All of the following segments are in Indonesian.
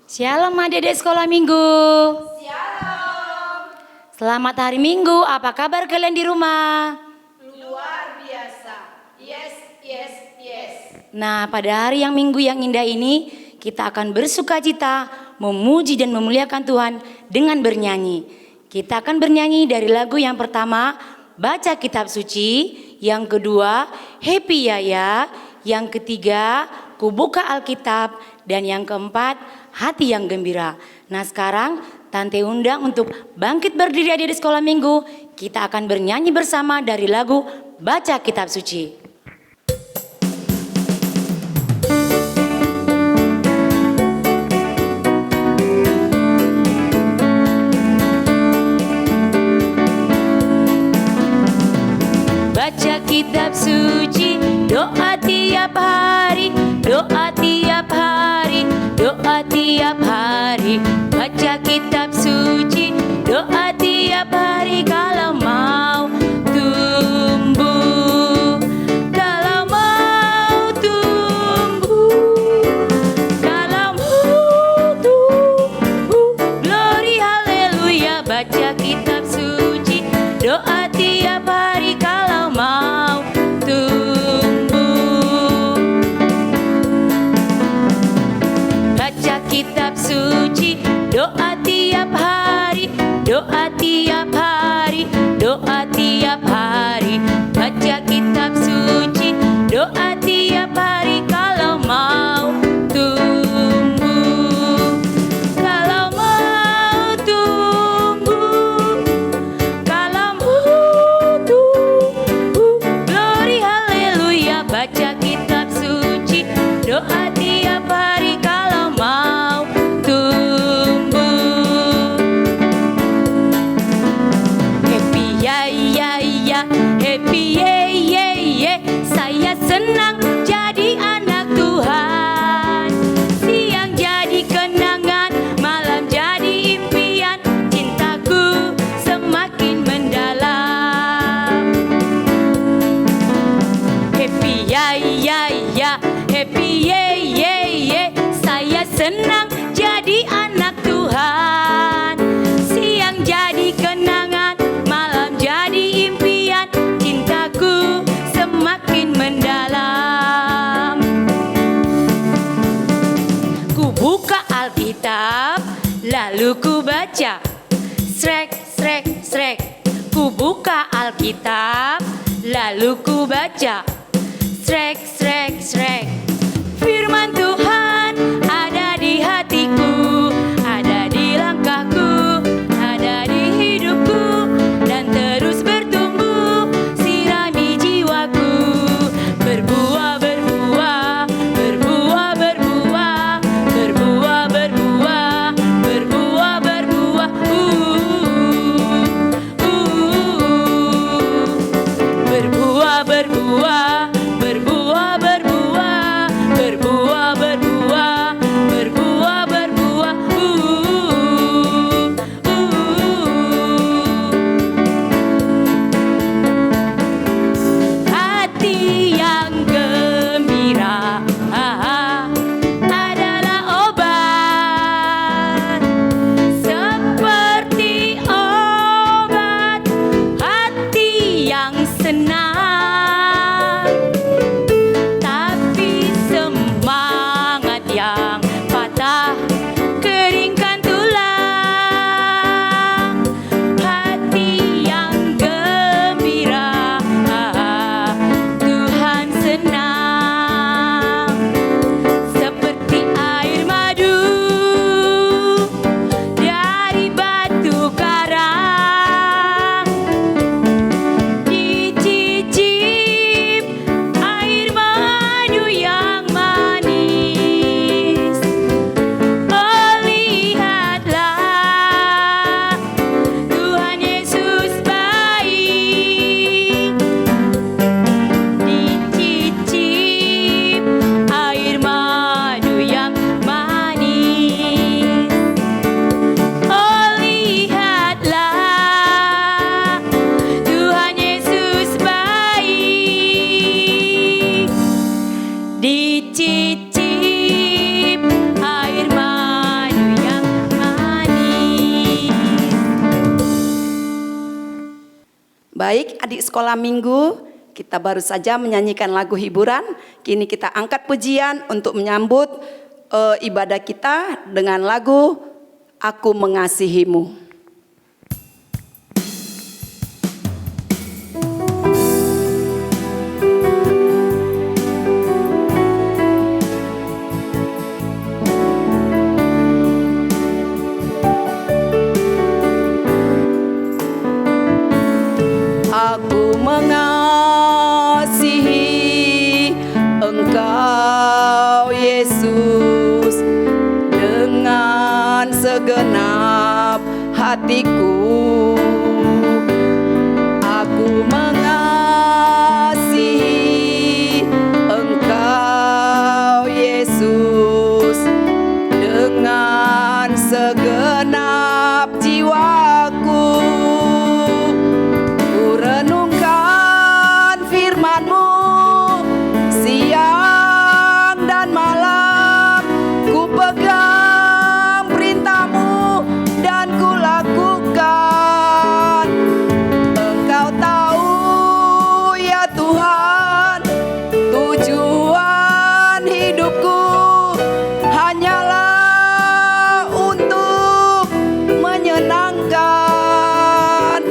Shalom adik-adik sekolah minggu. Shalom. Selamat hari Minggu, apa kabar kalian di rumah? Luar biasa. Yes, yes, yes. Nah, pada hari yang Minggu yang indah ini, kita akan bersuka cita, memuji dan memuliakan Tuhan dengan bernyanyi. Kita akan bernyanyi dari lagu yang pertama, baca kitab suci. Yang kedua, happy ya. Yang ketiga, kubuka Alkitab. Dan yang keempat, hati yang gembira. Nah sekarang Tante undang untuk bangkit berdiri adik di sekolah minggu. Kita akan bernyanyi bersama dari lagu Baca Kitab Suci. Baca kitab suci, doa tiap hari, doa tiap hari, doa tiap hari. Baca kitab suci, doa tiap hari kalau mau tumbuh, kalau mau tumbuh, kalau mau tumbuh. Glory haleluya, baca kitab suci, doa tiap hari kalau mau tumbuh. Baca kitab suci, doa tiap hari, doa tiap hari, doa tiap hari. Baca kitab suci, doa tiap hari kalau mau tumbuh, kalau mau tumbuh, kalau mau tumbuh. Glory haleluya, baca kitab suci, doa tiap hari kalau mau tumbuh. Happy ya, happy ye. Saya senang jadi anak Tuhan. Siang jadi kenangan, malam jadi impian. Cintaku semakin mendalam. Happy ya, happy ye. Saya senang jadi anak Tuhan. Siang jadi kenangan, malam jadi impian. Cintaku semakin mendalam. Ku buka Alkitab, lalu ku baca. Srek. Ku buka Alkitab, lalu ku baca. Srek. Firman Tuhan ada di hatiku, ada di langkahku, ada di hidupku, dan terus bertumbuh, sirami jiwaku. Berbuah, berbuah, berbuah, berbuah, berbuah, berbuah, berbuah, berbuah. Berbuah, berbuah, berbuah, berbuah, berbuah, berbuah, berbuah, berbuah. Hati yang gembira adalah obat, seperti obat. Hati yang senang Baik, adik sekolah minggu, kita baru saja menyanyikan lagu hiburan. Kini kita angkat pujian untuk menyambut ibadah kita dengan lagu Aku Mengasihimu. Aku mengasihi Engkau Yesus dengan segenap hatiku. Aku mengasihi Engkau Yesus dengan segenap jiwaku. Renungkan firman-Mu siang dan malam, ku pegang perintah-Mu dan ku lakukan. Engkau tahu ya Tuhan, tujuan hidupku hanyalah untuk menyenangkan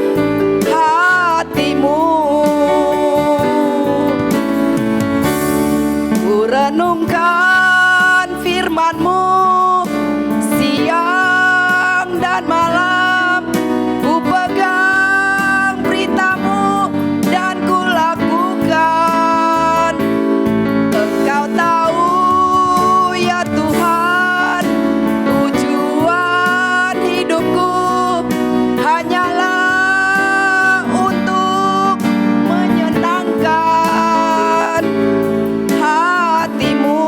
hatimu. Ku renungkan firman-Mu siang dan malam, ku pegang perintah-Mu dan ku lakukan. Engkau tahu ya Tuhan, tujuan hidupku hanyalah untuk menyenangkan hatimu.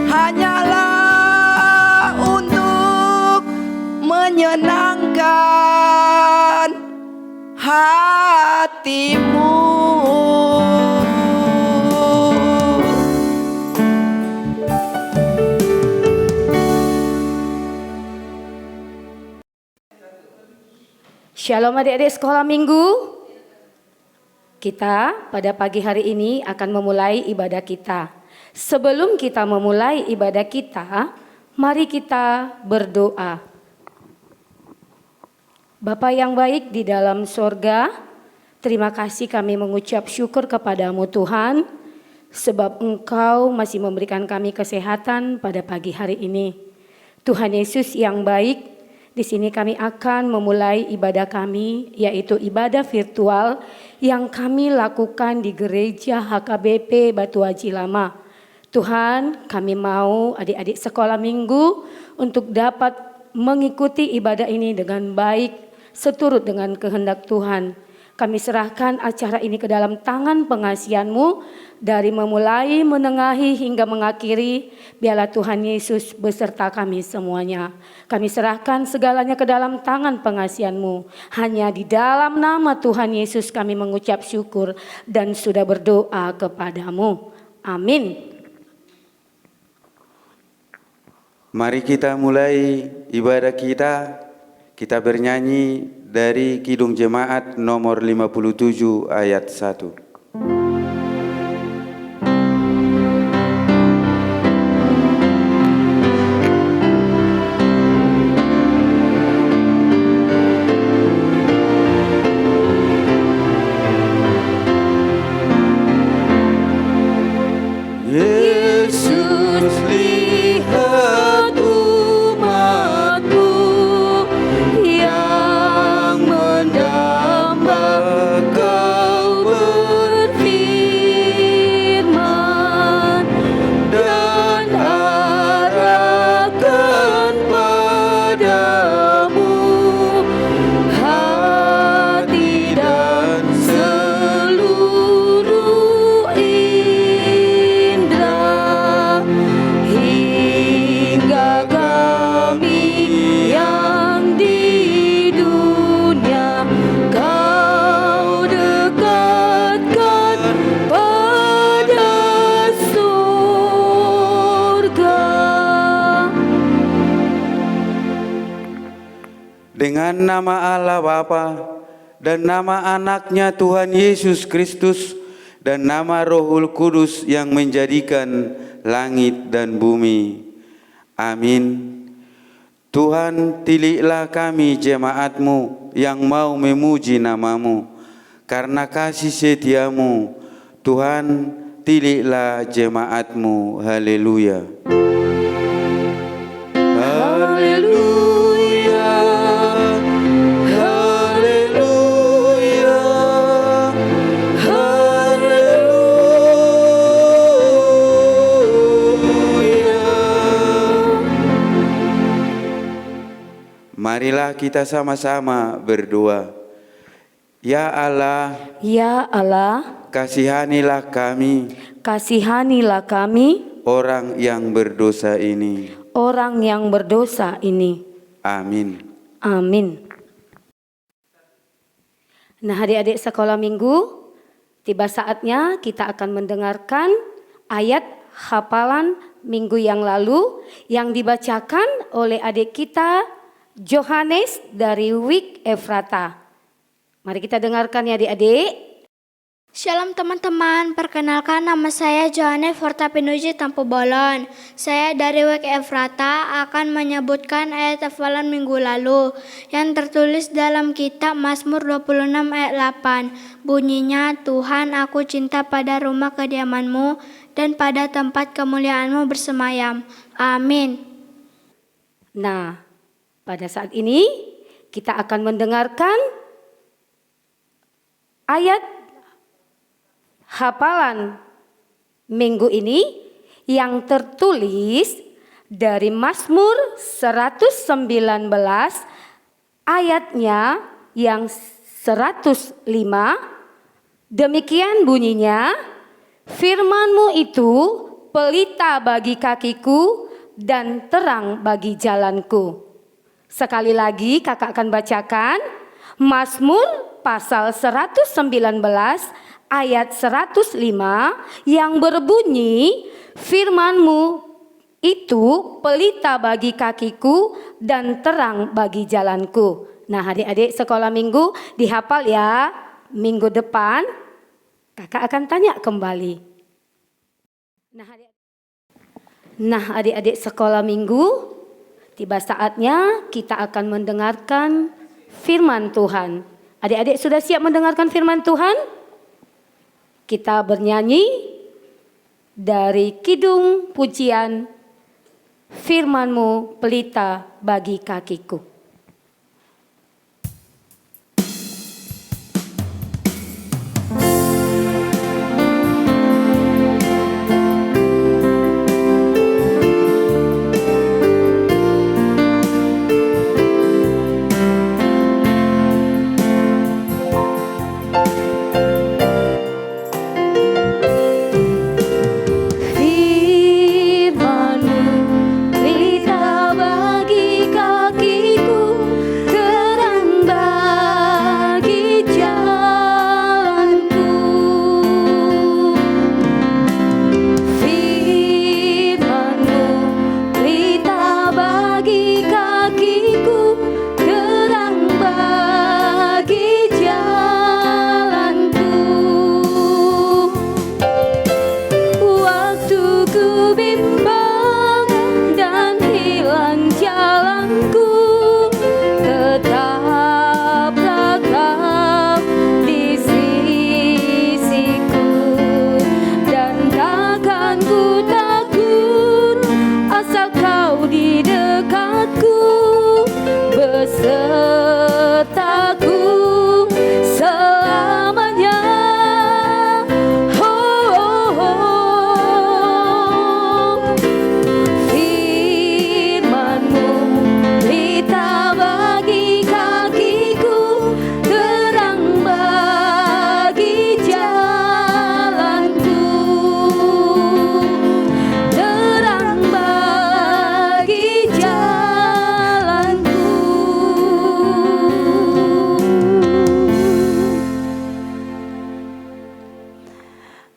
Hanyalah untuk menyenangkan hatimu. Shalom adik-adik sekolah minggu. Kita pada pagi hari ini akan memulai ibadah kita. Sebelum kita memulai ibadah kita, mari kita berdoa. Bapa yang baik di dalam sorga, terima kasih kami mengucap syukur kepadamu Tuhan, sebab Engkau masih memberikan kami kesehatan pada pagi hari ini. Tuhan Yesus yang baik, di sini kami akan memulai ibadah kami, yaitu ibadah virtual yang kami lakukan di gereja HKBP Batu Haji Lama. Tuhan, kami mau adik-adik sekolah minggu untuk dapat mengikuti ibadah ini dengan baik, seturut dengan kehendak Tuhan. Kami serahkan acara ini ke dalam tangan pengasihan-Mu, dari memulai, menengahi hingga mengakhiri. Biarlah Tuhan Yesus beserta kami semuanya. Kami serahkan segalanya ke dalam tangan pengasihan-Mu. Hanya di dalam nama Tuhan Yesus kami mengucap syukur dan sudah berdoa kepadamu. Amin. Mari kita mulai ibadah kita. Kita bernyanyi dari Kidung Jemaat nomor 57 ayat 1. Yesus lihat umat-Mu yang mendamba Kau berfirman dan arahkan padamu hati dan seluruh indera, hingga kami yang di dunia Kau dekatkan pada surga. Dengan nama Allah Bapa dan nama anaknya Tuhan Yesus Kristus, dan nama Rohul Kudus yang menjadikan langit dan bumi. Amin. Tuhan, tililah kami jemaat-Mu yang mau memuji nama-Mu. Karena kasih setiamu, Tuhan, tililah jemaat-Mu. Haleluya. Haleluya. Haleluya. Haleluya. Marilah kita sama-sama berdoa. Ya Allah, Ya Allah, kasihanilah kami, kasihanilah kami, orang yang berdosa ini. orang yang berdosa ini. Amin. Amin. Nah, adik-adik sekolah minggu, tiba saatnya kita akan mendengarkan ayat hafalan minggu yang lalu yang dibacakan oleh adik kita Johannes dari Wik Efrata. Mari kita dengarkan ya adik-adik. Shalom teman-teman, perkenalkan nama saya Johannes Fortapinuji Tampu Bolon. Saya dari Wik Efrata akan menyebutkan ayat hafalan minggu lalu yang tertulis dalam kitab Mazmur 26 ayat 8. Bunyinya, Tuhan, aku cinta pada rumah kediaman-Mu dan pada tempat kemuliaan-Mu bersemayam. Amin. Nah, pada saat ini kita akan mendengarkan ayat hafalan minggu ini yang tertulis dari Mazmur 119 ayatnya yang 105. Demikian bunyinya, firman-Mu itu pelita bagi kakiku dan terang bagi jalanku. Sekali lagi kakak akan bacakan Mazmur pasal 119 ayat 105 yang berbunyi, firman-Mu itu pelita bagi kakiku dan terang bagi jalanku. Nah, adik-adik sekolah minggu dihafal ya. Minggu depan kakak akan tanya kembali. Nah, adik-adik sekolah minggu, tiba saatnya kita akan mendengarkan firman Tuhan. Adik-adik sudah siap mendengarkan firman Tuhan? Kita bernyanyi dari kidung pujian, firman-Mu pelita bagi kakiku.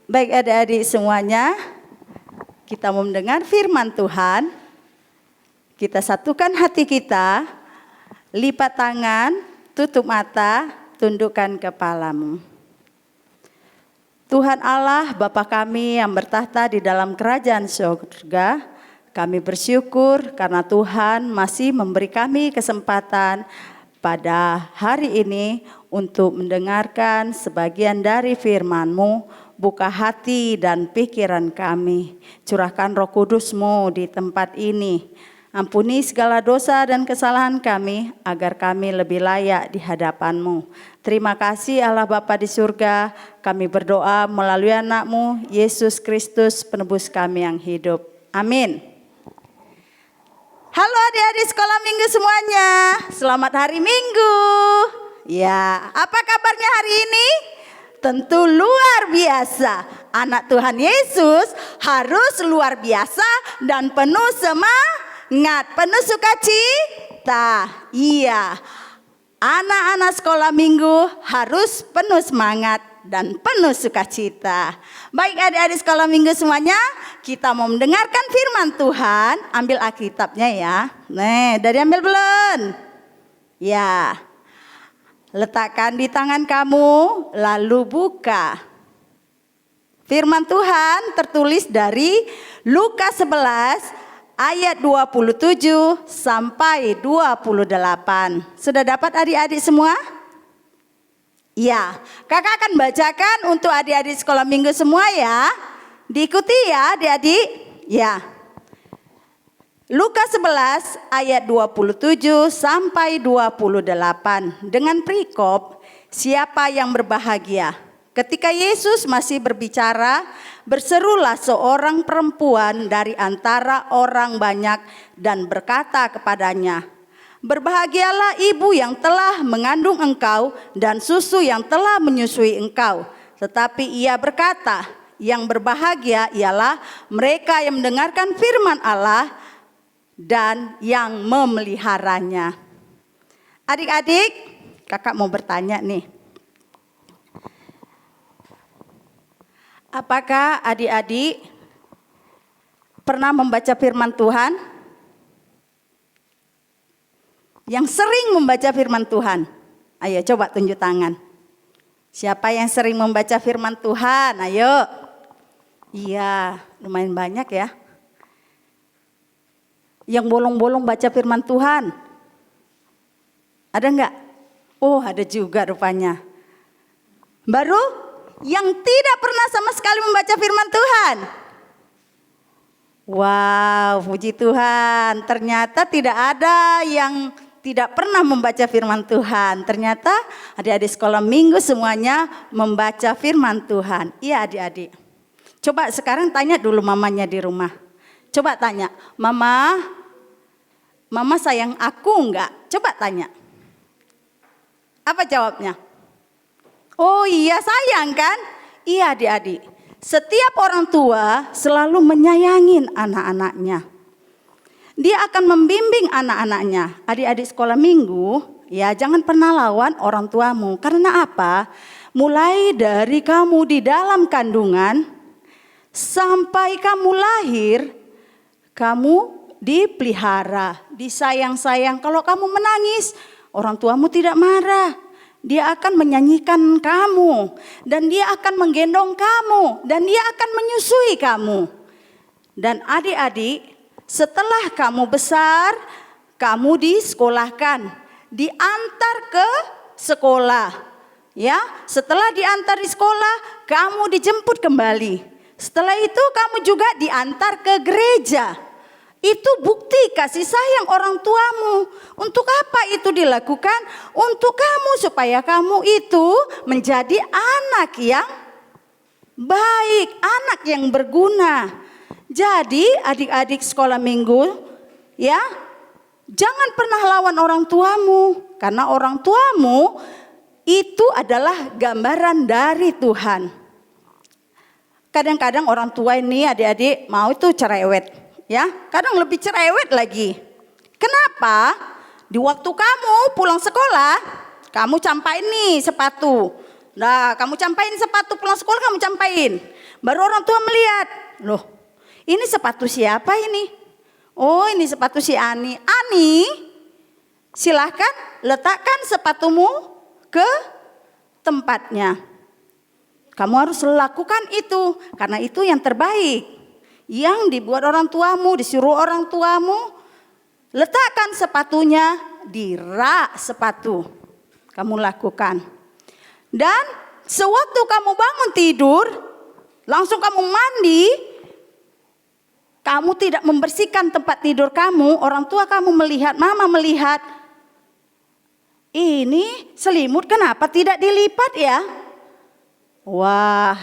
Baik adik-adik semuanya, kita mau mendengar firman Tuhan. Kita satukan hati kita, lipat tangan, tutup mata, tundukkan kepalamu. Tuhan Allah, Bapa kami yang bertahta di dalam kerajaan surga, kami bersyukur karena Tuhan masih memberi kami kesempatan pada hari ini untuk mendengarkan sebagian dari firman-Mu. Buka hati dan pikiran kami, curahkan Roh Kudus-Mu di tempat ini. Ampuni segala dosa dan kesalahan kami, agar kami lebih layak di hadapan-Mu. Terima kasih Allah Bapa di surga, kami berdoa melalui anak-Mu, Yesus Kristus, penebus kami yang hidup. Amin. Halo adik-adik sekolah minggu semuanya, selamat hari Minggu. Ya, apa kabarnya hari ini? Tentu luar biasa. Anak Tuhan Yesus harus luar biasa dan penuh semangat, penuh sukacita. Iya, anak-anak sekolah minggu harus penuh semangat dan penuh sukacita. Baik adik-adik sekolah minggu semuanya, kita mau mendengarkan firman Tuhan. Ambil Alkitabnya ya. Nih, dari ambil belum? Ya. Letakkan di tangan kamu, lalu buka. Firman Tuhan tertulis dari Lukas 11 ayat 27 sampai 28. Sudah dapat adik-adik semua? Ya, kakak akan bacakan untuk adik-adik sekolah minggu semua ya. Diikuti ya adik-adik. Ya. Lukas 11 ayat 27 sampai 28 dengan perikop siapa yang berbahagia. Ketika Yesus masih berbicara, berserulah seorang perempuan dari antara orang banyak dan berkata kepadanya, "Berbahagialah ibu yang telah mengandung engkau dan susu yang telah menyusui engkau." Tetapi ia berkata, "Yang berbahagia ialah mereka yang mendengarkan firman Allah dan yang memeliharanya." Adik-adik, kakak mau bertanya nih. Apakah adik-adik pernah membaca firman Tuhan? Yang sering membaca firman Tuhan? Ayo coba tunjuk tangan. Siapa yang sering membaca firman Tuhan? Ayo. Iya, lumayan banyak ya. Yang bolong-bolong baca firman Tuhan? Ada enggak? Oh, ada juga rupanya. Baru yang tidak pernah sama sekali membaca firman Tuhan? Wow, puji Tuhan. Ternyata tidak ada yang tidak pernah membaca firman Tuhan. Ternyata adik-adik sekolah minggu semuanya membaca firman Tuhan. Iya adik-adik. Coba sekarang tanya dulu mamanya di rumah. Coba tanya, Mama sayang aku enggak? Coba tanya. Apa jawabnya? Oh iya sayang kan? Iya adik-adik. Setiap orang tua selalu menyayangin anak-anaknya. Dia akan membimbing anak-anaknya. Adik-adik sekolah minggu, ya jangan pernah lawan orang tuamu. Karena apa? Mulai dari kamu di dalam kandungan sampai kamu lahir, kamu dipelihara, disayang-sayang. Kalau kamu menangis, orang tuamu tidak marah. Dia akan menyanyikan kamu, dan dia akan menggendong kamu, dan dia akan menyusui kamu. Dan adik-adik, setelah kamu besar, kamu disekolahkan, diantar ke sekolah. Ya, setelah diantar di sekolah, kamu dijemput kembali. Setelah itu kamu juga diantar ke gereja. Itu bukti kasih sayang orang tuamu. Untuk apa itu dilakukan? Untuk kamu, supaya kamu itu menjadi anak yang baik, anak yang berguna. Jadi adik-adik sekolah minggu, ya, jangan pernah lawan orang tuamu. Karena orang tuamu itu adalah gambaran dari Tuhan. Kadang-kadang orang tua ini adik-adik mau itu cerewet. Ya, kadang lebih cerewet lagi. Kenapa? Di waktu kamu pulang sekolah, kamu campain nih sepatu. Nah, kamu campain sepatu pulang sekolah, kamu campain. Baru orang tua melihat, loh, ini sepatu siapa ini? Oh, ini sepatu si Ani. Ani, silahkan letakkan sepatumu ke tempatnya. Kamu harus lakukan itu, karena itu yang terbaik. Yang dibuat orang tuamu, disuruh orang tuamu, letakkan sepatunya di rak sepatu. Kamu lakukan. Dan sewaktu kamu bangun tidur, langsung kamu mandi, kamu tidak membersihkan tempat tidur kamu, orang tua kamu melihat, mama melihat, ini selimut kenapa tidak dilipat ya? Wah,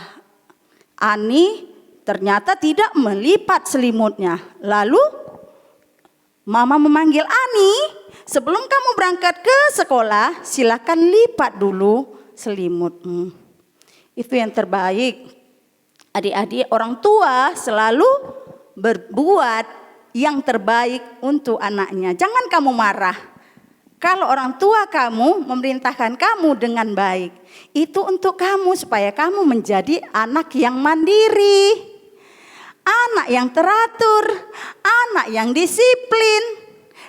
Ani ternyata tidak melipat selimutnya. Lalu mama memanggil Ani, sebelum kamu berangkat ke sekolah, silakan lipat dulu selimutmu. Itu yang terbaik. Adik-adik, orang tua selalu berbuat yang terbaik untuk anaknya. Jangan kamu marah. Kalau orang tua kamu memerintahkan kamu dengan baik, itu untuk kamu supaya kamu menjadi anak yang mandiri, anak yang teratur, anak yang disiplin.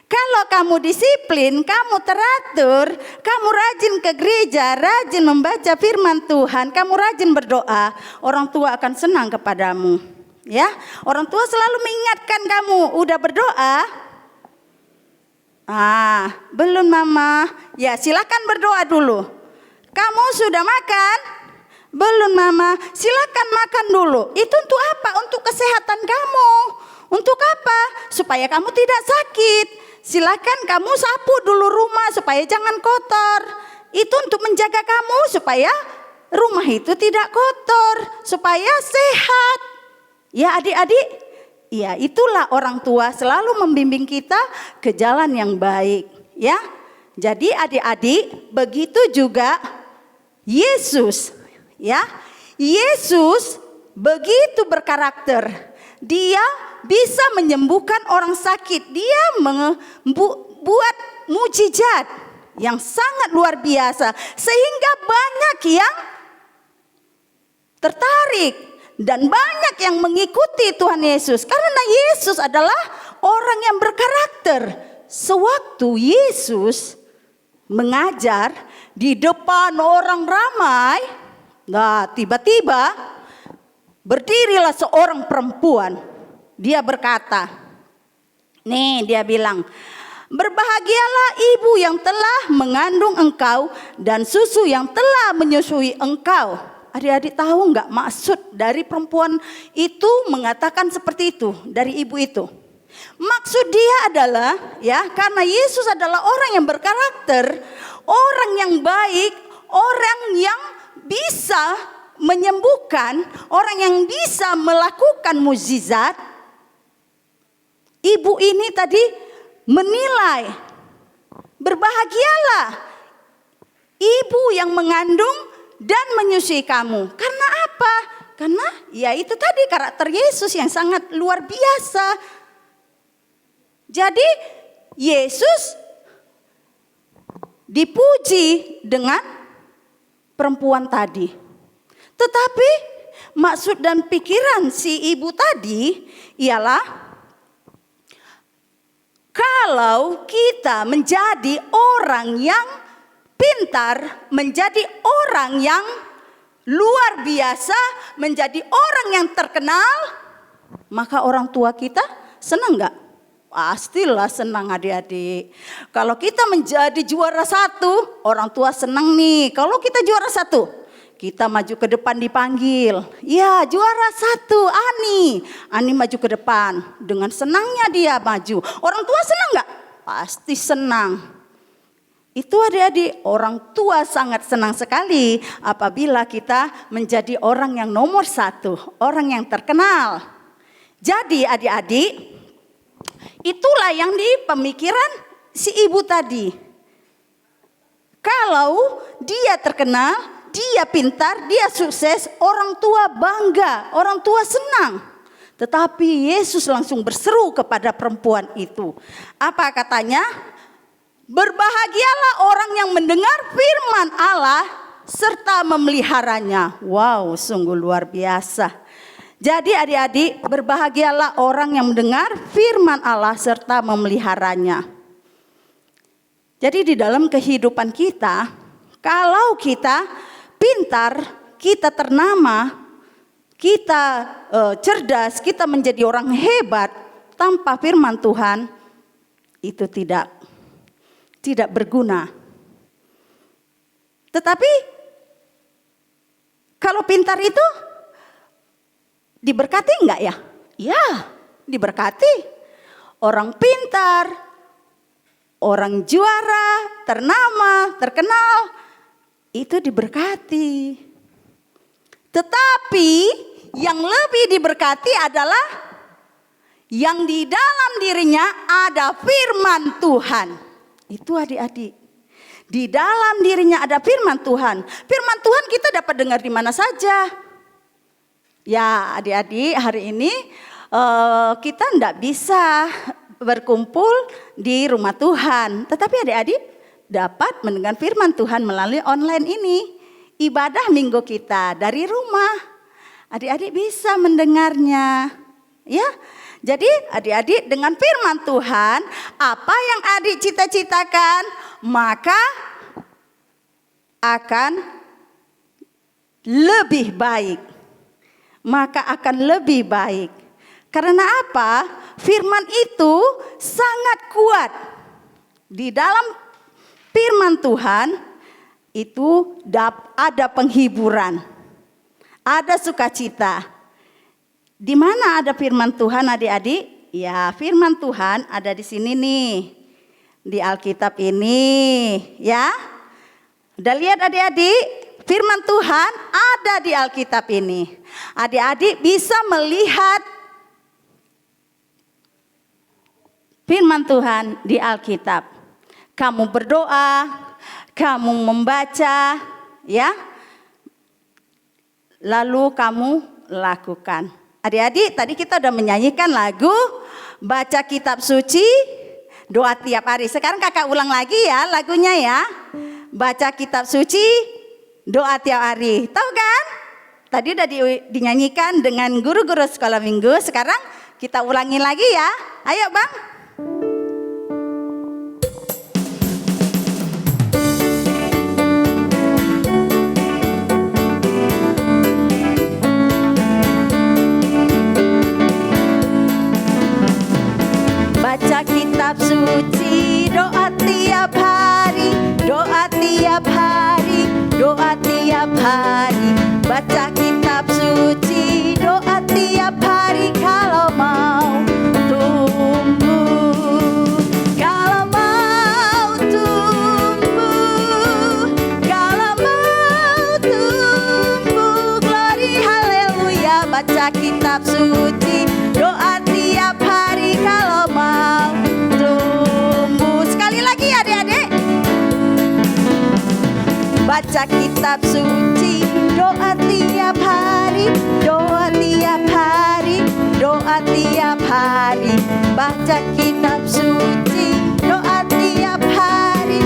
Kalau kamu disiplin, kamu teratur, kamu rajin ke gereja, rajin membaca firman Tuhan, kamu rajin berdoa, orang tua akan senang kepadamu. Ya, orang tua selalu mengingatkan kamu, udah berdoa? Belum mama. Ya, silakan berdoa dulu. Kamu sudah makan? Belum mama. Silakan makan dulu. Itu untuk apa? Untuk kesehatan kamu. Untuk apa? Supaya kamu tidak sakit. Silakan kamu sapu dulu rumah supaya jangan kotor. Itu untuk menjaga kamu supaya rumah itu tidak kotor, supaya sehat. Ya adik-adik, ya itulah orang tua selalu membimbing kita ke jalan yang baik, ya. Jadi adik-adik, begitu juga Yesus, ya. Yesus begitu berkarakter. Dia bisa menyembuhkan orang sakit. Dia membuat mujizat yang sangat luar biasa sehingga banyak yang tertarik dan banyak yang mengikuti Tuhan Yesus, karena Yesus adalah orang yang berkarakter. Sewaktu Yesus mengajar di depan orang ramai, tiba-tiba berdirilah seorang perempuan. Dia berkata, dia bilang, berbahagialah ibu yang telah mengandung engkau dan susu yang telah menyusui engkau. Adik-adik tahu nggak maksud dari perempuan itu mengatakan seperti itu dari ibu itu? Maksud dia adalah, ya, karena Yesus adalah orang yang berkarakter, orang yang baik, orang yang bisa menyembuhkan, orang yang bisa melakukan mukjizat. Ibu ini tadi menilai, berbahagialah ibu yang mengandung dan menyusui kamu. Karena apa? Karena ya itu tadi karakter Yesus yang sangat luar biasa. Jadi Yesus dipuji dengan perempuan tadi. Tetapi maksud dan pikiran si ibu tadi ialah, kalau kita menjadi orang yang pintar, menjadi orang yang luar biasa, menjadi orang yang terkenal, maka orang tua kita senang nggak? Pastilah senang adik-adik. Kalau kita menjadi juara 1, orang tua senang nih. Kalau kita juara 1, kita maju ke depan dipanggil. Ya, juara 1 Ani maju ke depan. Dengan senangnya dia maju. Orang tua senang nggak? Pasti senang. Itu adik-adik, orang tua sangat senang sekali apabila kita menjadi orang yang nomor 1, orang yang terkenal. Jadi adik-adik, itulah yang di pemikiran si ibu tadi. Kalau dia terkenal, dia pintar, dia sukses, orang tua bangga, orang tua senang. Tetapi Yesus langsung berseru kepada perempuan itu. Apa katanya? Berbahagialah orang yang mendengar firman Allah serta memeliharanya. Wow, sungguh luar biasa. Jadi adik-adik, berbahagialah orang yang mendengar firman Allah serta memeliharanya. Jadi di dalam kehidupan kita, kalau kita pintar, kita ternama, kita cerdas, kita menjadi orang hebat tanpa firman Tuhan, itu tidak berguna. Tetapi kalau pintar itu diberkati enggak ya? Ya, diberkati. Orang pintar, orang juara, ternama, terkenal, itu diberkati. Tetapi yang lebih diberkati adalah yang di dalam dirinya ada firman Tuhan. Itu adik-adik. Di dalam dirinya ada firman Tuhan. Firman Tuhan kita dapat dengar di mana saja. Ya adik-adik, hari ini kita tidak bisa berkumpul di rumah Tuhan. Tetapi adik-adik dapat mendengar firman Tuhan melalui online ini. Ibadah minggu kita dari rumah. Adik-adik bisa mendengarnya. Ya, jadi adik-adik dengan firman Tuhan, apa yang adik cita-citakan, maka akan lebih baik. Maka akan lebih baik. Karena apa? Firman itu sangat kuat. Di dalam firman Tuhan itu ada penghiburan. Ada sukacita. Di mana ada firman Tuhan adik-adik? Ya, firman Tuhan ada di sini nih. Di Alkitab ini, ya. Udah lihat adik-adik? Firman Tuhan ada di Alkitab ini. Adik-adik bisa melihat firman Tuhan di Alkitab. Kamu berdoa, kamu membaca, ya. Lalu kamu lakukan. Adik-adik, tadi kita udah menyanyikan lagu baca kitab suci, doa tiap hari. Sekarang kakak ulang lagi ya lagunya ya. Baca kitab suci, doa tiap hari. Tahu kan? Tadi udah dinyanyikan dengan guru-guru sekolah minggu. Sekarang kita ulangi lagi ya. Ayo Bang. Baca kitab suci, doa tiap hari, doa tiap hari, doa tiap hari. Baca kitab suci, doa tiap hari kalau mau tumbuh. Kalau mau tumbuh, kalau mau tumbuh. Glory haleluya. Baca kitab suci, doa tiap hari kalau mau tumbuh. Sekali lagi adik-adik. Baca kitab suci, doa tiap hari, doa tiap hari, doa tiap hari. Baca kitab suci, doa tiap hari.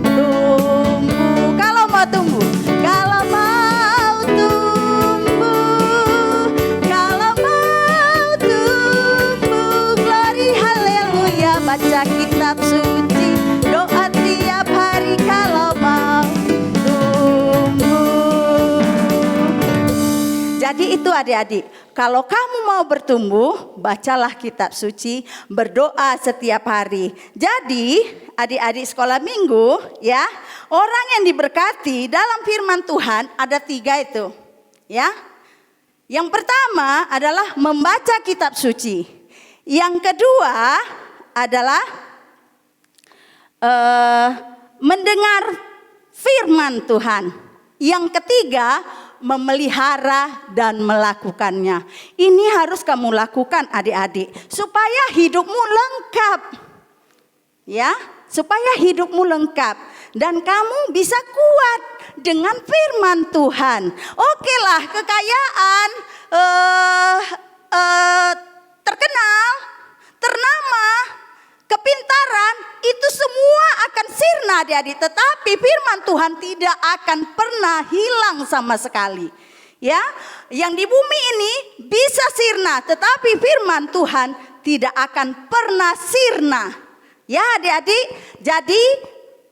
Tumbuh, kalau mau tumbuh, kalau mau tumbuh, kalau mau tumbuh. Glory haleluya. Baca kitab suci, doa tiap hari kalau mau tumbuh. Jadi itu adik-adik, kalau kamu mau bertumbuh, bacalah kitab suci, berdoa setiap hari. Jadi adik-adik sekolah minggu ya, orang yang diberkati dalam firman Tuhan ada 3 itu ya. Yang pertama adalah membaca kitab suci. Yang kedua adalah mendengar firman Tuhan. Yang ketiga memelihara dan melakukannya. Ini harus kamu lakukan adik-adik supaya hidupmu lengkap. Ya, supaya hidupmu lengkap dan kamu bisa kuat dengan firman Tuhan. Oke lah, kekayaan, terkenal, ternama, kepintaran itu semua akan sirna adik-adik, tetapi firman Tuhan tidak akan pernah hilang sama sekali. Ya, yang di bumi ini bisa sirna, tetapi firman Tuhan tidak akan pernah sirna. Ya adik-adik, jadi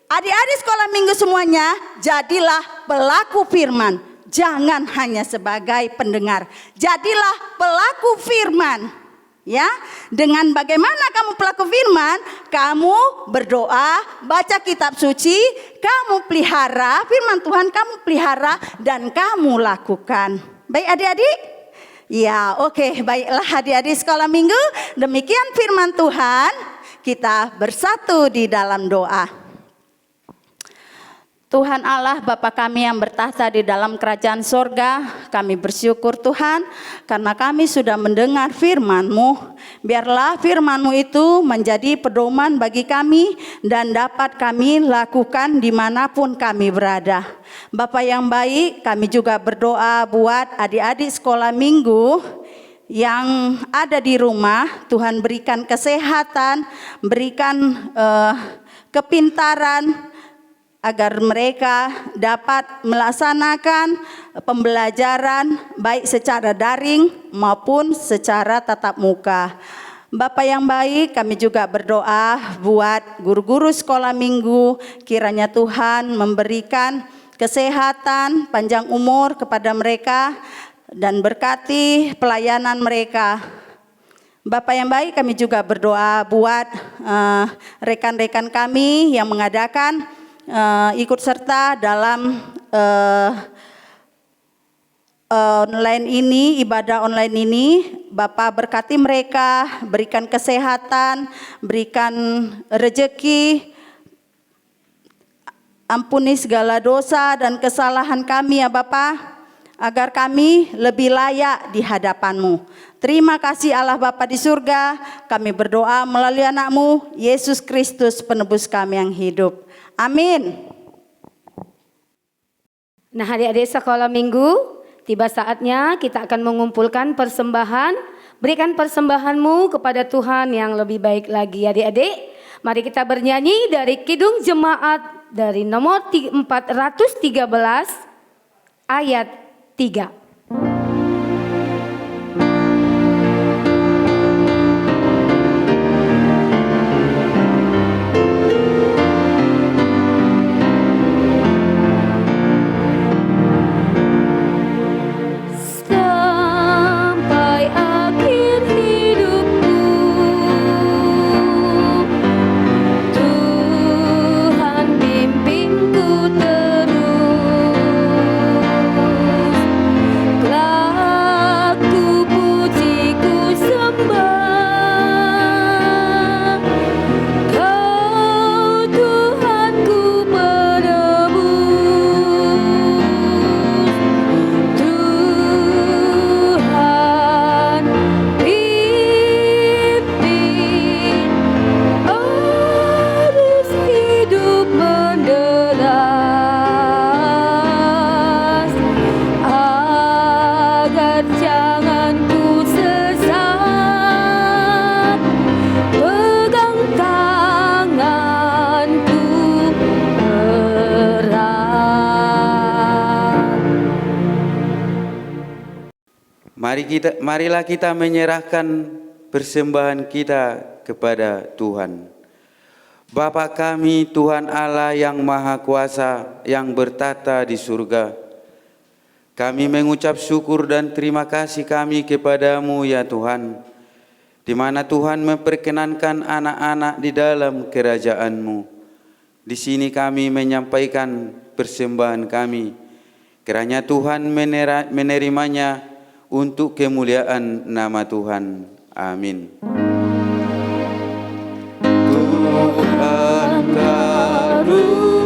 Adik-adik sekolah minggu semuanya, jadilah pelaku firman. Jangan hanya sebagai pendengar. Jadilah pelaku firman. Ya, dengan bagaimana kamu pelaku firman, kamu berdoa, baca kitab suci, kamu pelihara firman Tuhan, kamu pelihara dan kamu lakukan. Baik adik-adik? Ya, oke, baiklah adik-adik sekolah minggu, demikian firman Tuhan. Kita bersatu di dalam doa. Tuhan Allah Bapa kami yang bertahta di dalam kerajaan sorga, kami bersyukur Tuhan karena kami sudah mendengar firman-Mu. Biarlah firman-Mu itu menjadi pedoman bagi kami dan dapat kami lakukan dimanapun kami berada. Bapa yang baik, kami juga berdoa buat adik-adik sekolah minggu yang ada di rumah. Tuhan berikan kesehatan, berikan kepintaran, agar mereka dapat melaksanakan pembelajaran baik secara daring maupun secara tatap muka. Bapa yang baik, kami juga berdoa buat guru-guru sekolah minggu, kiranya Tuhan memberikan kesehatan, panjang umur kepada mereka dan berkati pelayanan mereka. Bapak yang baik, kami juga berdoa buat rekan-rekan kami yang mengadakan ikut serta dalam online ini, ibadah online ini. Bapa berkati mereka, berikan kesehatan, berikan rezeki, ampuni segala dosa dan kesalahan kami ya Bapa, agar kami lebih layak di hadapan-Mu. Terima kasih Allah Bapa di surga, kami berdoa melalui anak-Mu, Yesus Kristus penebus kami yang hidup. Amin. Nah, adik-adik sekolah minggu, tiba saatnya kita akan mengumpulkan persembahan. Berikan persembahanmu kepada Tuhan yang lebih baik lagi. Adik-adik, mari kita bernyanyi dari Kidung Jemaat dari nomor 413 ayat 3. Marilah kita menyerahkan persembahan kita kepada Tuhan. Bapa kami, Tuhan Allah yang Maha Kuasa, yang bertata di surga, kami mengucap syukur dan terima kasih kami kepadamu ya Tuhan, di mana Tuhan memperkenankan anak-anak di dalam kerajaan-Mu. Di sini kami menyampaikan persembahan kami, kiranya Tuhan menerimanya untuk kemuliaan nama Tuhan. Amin. Tuhan karuniamu,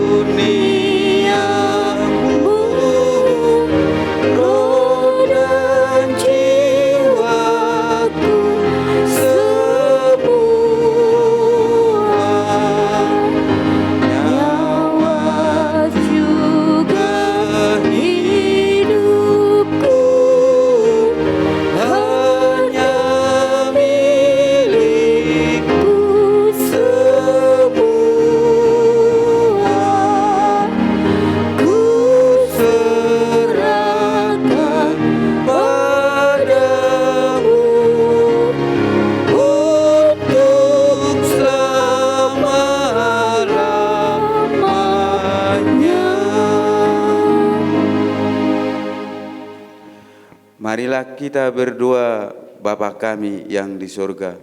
roh dan jiwaku semua, nyawa juga hidupku hanya milik Marilah kita berdoa. Bapa kami yang di surga,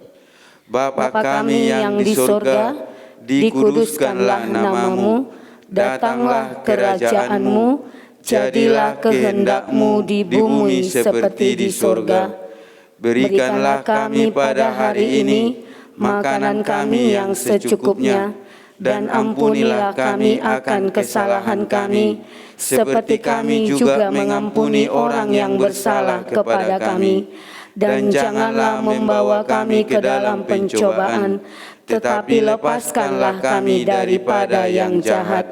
Bapa kami yang di surga, dikuduskanlah namamu, datanglah kerajaanmu, jadilah kehendak-Mu di bumi seperti di surga. Berikanlah kami pada hari ini makanan kami yang secukupnya, dan ampunilah kami akan kesalahan kami, seperti kami juga mengampuni orang yang bersalah kepada kami. Dan janganlah membawa kami ke dalam pencobaan, tetapi lepaskanlah kami daripada yang jahat.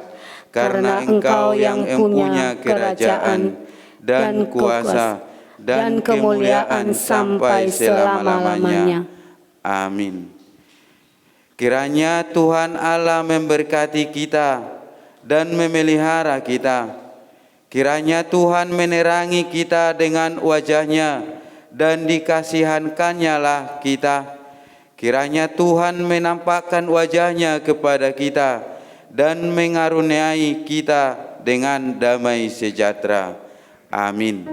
Karena Engkau yang punya kerajaan dan kuasa dan kemuliaan sampai selama-lamanya. Amin. Kiranya Tuhan Allah memberkati kita dan memelihara kita. Kiranya Tuhan menerangi kita dengan wajah-Nya dan dikasihankannya lah kita. Kiranya Tuhan menampakkan wajah-Nya kepada kita dan mengaruniai kita dengan damai sejahtera. Amin.